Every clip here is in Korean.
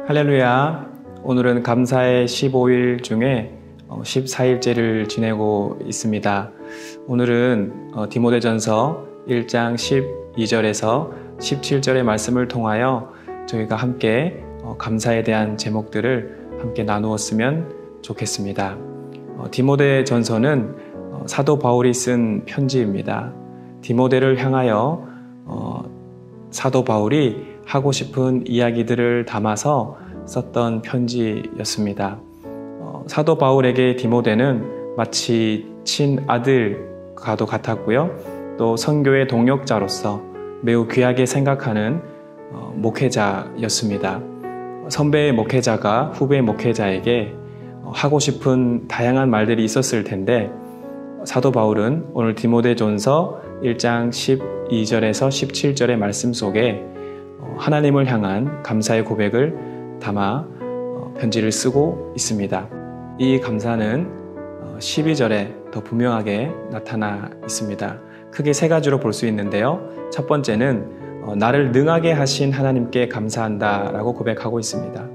할렐루야. 오늘은 감사의 15일 중에 14일째를 지내고 있습니다. 오늘은 디모데전서 1장 12절에서 17절의 말씀을 통하여 저희가 함께 감사에 대한 제목들을 함께 나누었으면 좋겠습니다. 디모데전서는 사도 바울이 쓴 편지입니다. 디모데를 향하여 사도 바울이 하고 싶은 이야기들을 담아서 썼던 편지였습니다. 사도 바울에게 디모데는 마치 친아들과도 같았고요. 또 선교의 동역자로서 매우 귀하게 생각하는 목회자였습니다. 선배 목회자가 후배 목회자에게 하고 싶은 다양한 말들이 있었을 텐데 사도 바울은 오늘 디모데전서 1장 12절에서 17절의 말씀 속에 하나님을 향한 감사의 고백을 담아 편지를 쓰고 있습니다. 이 감사는 12절에 더 분명하게 나타나 있습니다. 크게 세 가지로 볼 수 있는데요. 첫 번째는 나를 능하게 하신 하나님께 감사한다 라고 고백하고 있습니다.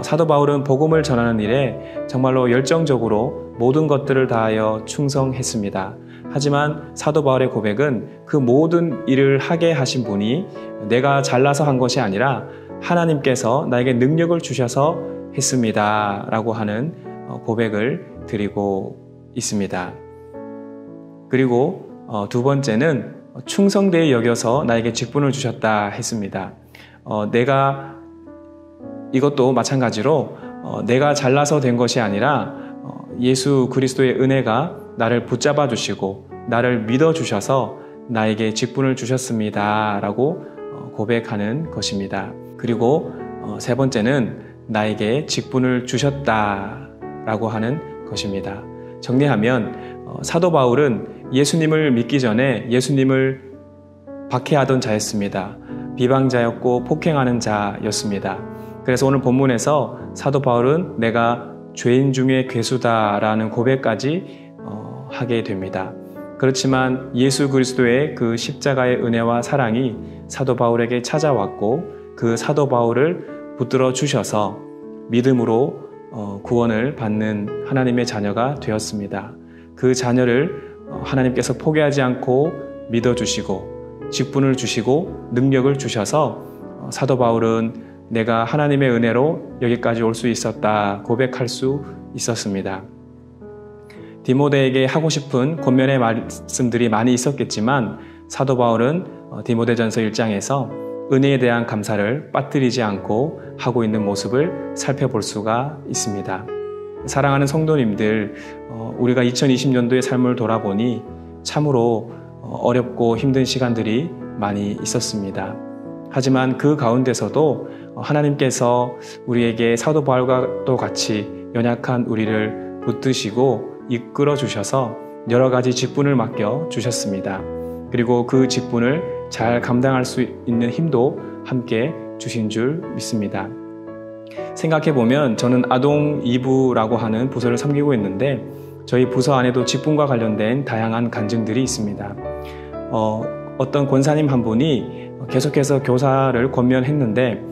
사도 바울은 복음을 전하는 일에 정말로 열정적으로 모든 것들을 다하여 충성했습니다. 하지만 사도 바울의 고백은 그 모든 일을 하게 하신 분이 내가 잘나서 한 것이 아니라 하나님께서 나에게 능력을 주셔서 했습니다 라고 하는 고백을 드리고 있습니다. 그리고 두 번째는 충성되이 여겨서 나에게 직분을 주셨다 했습니다. 이것도 마찬가지로 내가 잘나서 된 것이 아니라 예수 그리스도의 은혜가 나를 붙잡아 주시고 나를 믿어 주셔서 나에게 직분을 주셨습니다 라고 고백하는 것입니다. 그리고 세 번째는 나에게 직분을 주셨다 라고 하는 것입니다. 정리하면 사도 바울은 예수님을 믿기 전에 예수님을 박해하던 자였습니다. 비방자였고 폭행하는 자였습니다. 그래서 오늘 본문에서 사도 바울은 내가 죄인 중에 괴수다라는 고백까지 하게 됩니다. 그렇지만 예수 그리스도의 그 십자가의 은혜와 사랑이 사도 바울에게 찾아왔고 그 사도 바울을 붙들어 주셔서 믿음으로 구원을 받는 하나님의 자녀가 되었습니다. 그 자녀를 하나님께서 포기하지 않고 믿어주시고 직분을 주시고 능력을 주셔서 사도 바울은 내가 하나님의 은혜로 여기까지 올 수 있었다 고백할 수 있었습니다. 디모데에게 하고 싶은 권면의 말씀들이 많이 있었겠지만 사도 바울은 디모데전서 1장에서 은혜에 대한 감사를 빠뜨리지 않고 하고 있는 모습을 살펴볼 수가 있습니다. 사랑하는 성도님들, 우리가 2020년도의 삶을 돌아보니 참으로 어렵고 힘든 시간들이 많이 있었습니다. 하지만 그 가운데서도 하나님께서 우리에게 사도 바울과 또 같이 연약한 우리를 붙드시고 이끌어 주셔서 여러 가지 직분을 맡겨 주셨습니다. 그리고 그 직분을 잘 감당할 수 있는 힘도 함께 주신 줄 믿습니다. 생각해보면 저는 아동 2부라고 하는 부서를 섬기고 있는데 저희 부서 안에도 직분과 관련된 다양한 간증들이 있습니다. 어떤 권사님 한 분이 계속해서 교사를 권면했는데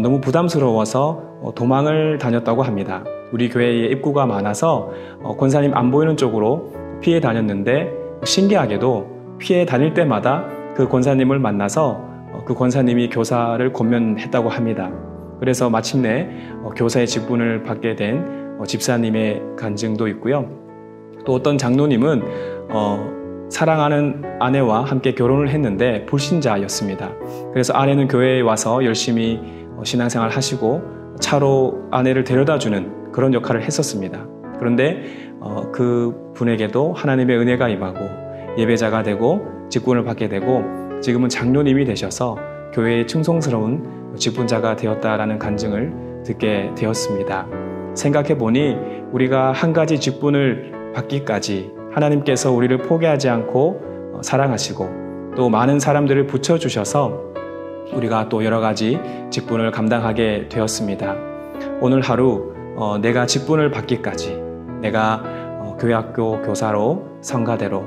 너무 부담스러워서 도망을 다녔다고 합니다. 우리 교회에 입구가 많아서 권사님 안 보이는 쪽으로 피해 다녔는데 신기하게도 피해 다닐 때마다 그 권사님을 만나서 그 권사님이 교사를 권면했다고 합니다. 그래서 마침내 교사의 직분을 받게 된 집사님의 간증도 있고요. 또 어떤 장로님은 사랑하는 아내와 함께 결혼을 했는데 불신자였습니다. 그래서 아내는 교회에 와서 열심히 신앙생활 하시고 차로 아내를 데려다주는 그런 역할을 했었습니다. 그런데 그 분에게도 하나님의 은혜가 임하고 예배자가 되고 직분을 받게 되고 지금은 장로님이 되셔서 교회의 충성스러운 직분자가 되었다라는 간증을 듣게 되었습니다. 생각해보니 우리가 한 가지 직분을 받기까지 하나님께서 우리를 포기하지 않고 사랑하시고 또 많은 사람들을 붙여주셔서 우리가 또 여러 가지 직분을 감당하게 되었습니다. 오늘 하루 내가 직분을 받기까지 내가 교회학교 교사로 성가대로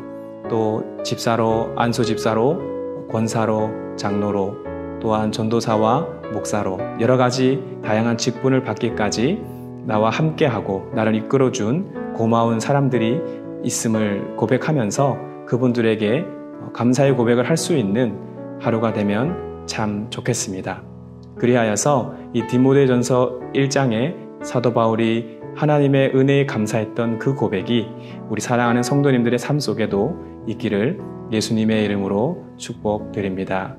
또 집사로 안수집사로 권사로 장로로 또한 전도사와 목사로 여러 가지 다양한 직분을 받기까지 나와 함께하고 나를 이끌어준 고마운 사람들이 있음을 고백하면서 그분들에게 감사의 고백을 할 수 있는 하루가 되면 참 좋겠습니다. 그리하여서 이 디모데전서 1장에 사도 바울이 하나님의 은혜에 감사했던 그 고백이 우리 사랑하는 성도님들의 삶 속에도 있기를 예수님의 이름으로 축복드립니다.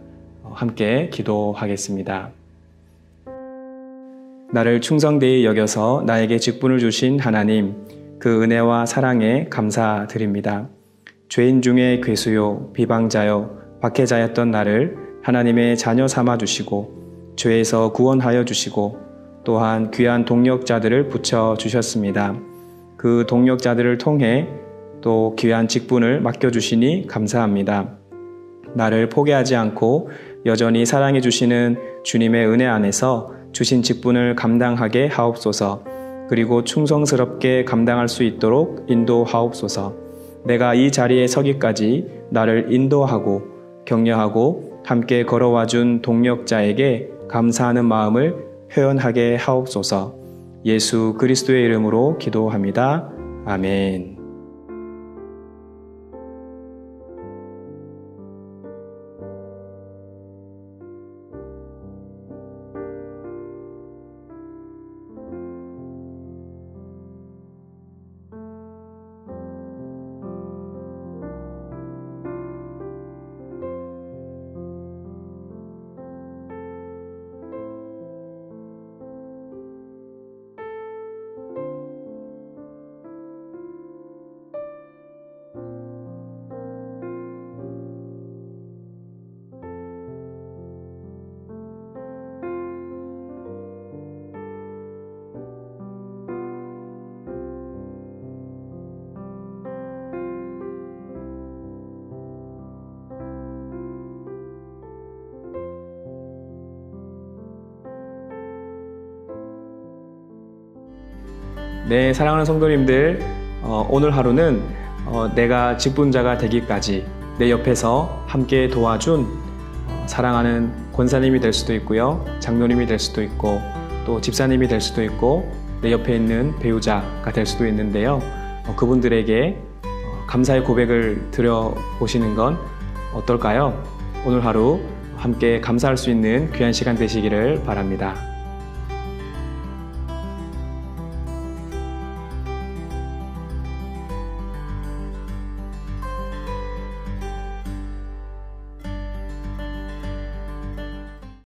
함께 기도하겠습니다. 나를 충성되이 여겨서 나에게 직분을 주신 하나님, 그 은혜와 사랑에 감사드립니다. 죄인 중에 괴수요, 비방자요, 박해자였던 나를 하나님의 자녀 삼아 주시고 죄에서 구원하여 주시고 또한 귀한 동력자들을 붙여 주셨습니다. 그 동력자들을 통해 또 귀한 직분을 맡겨주시니 감사합니다. 나를 포기하지 않고 여전히 사랑해 주시는 주님의 은혜 안에서 주신 직분을 감당하게 하옵소서. 그리고 충성스럽게 감당할 수 있도록 인도하옵소서. 내가 이 자리에 서기까지 나를 인도하고 격려하고 함께 걸어와 준 동력자에게 감사하는 마음을 표현하게 하옵소서. 예수 그리스도의 이름으로 기도합니다. 아멘. 네, 사랑하는 성도님들, 오늘 하루는 내가 직분자가 되기까지 내 옆에서 함께 도와준 사랑하는 권사님이 될 수도 있고요, 장로님이 될 수도 있고 또 집사님이 될 수도 있고 내 옆에 있는 배우자가 될 수도 있는데요. 그분들에게 감사의 고백을 드려보시는 건 어떨까요? 오늘 하루 함께 감사할 수 있는 귀한 시간 되시기를 바랍니다.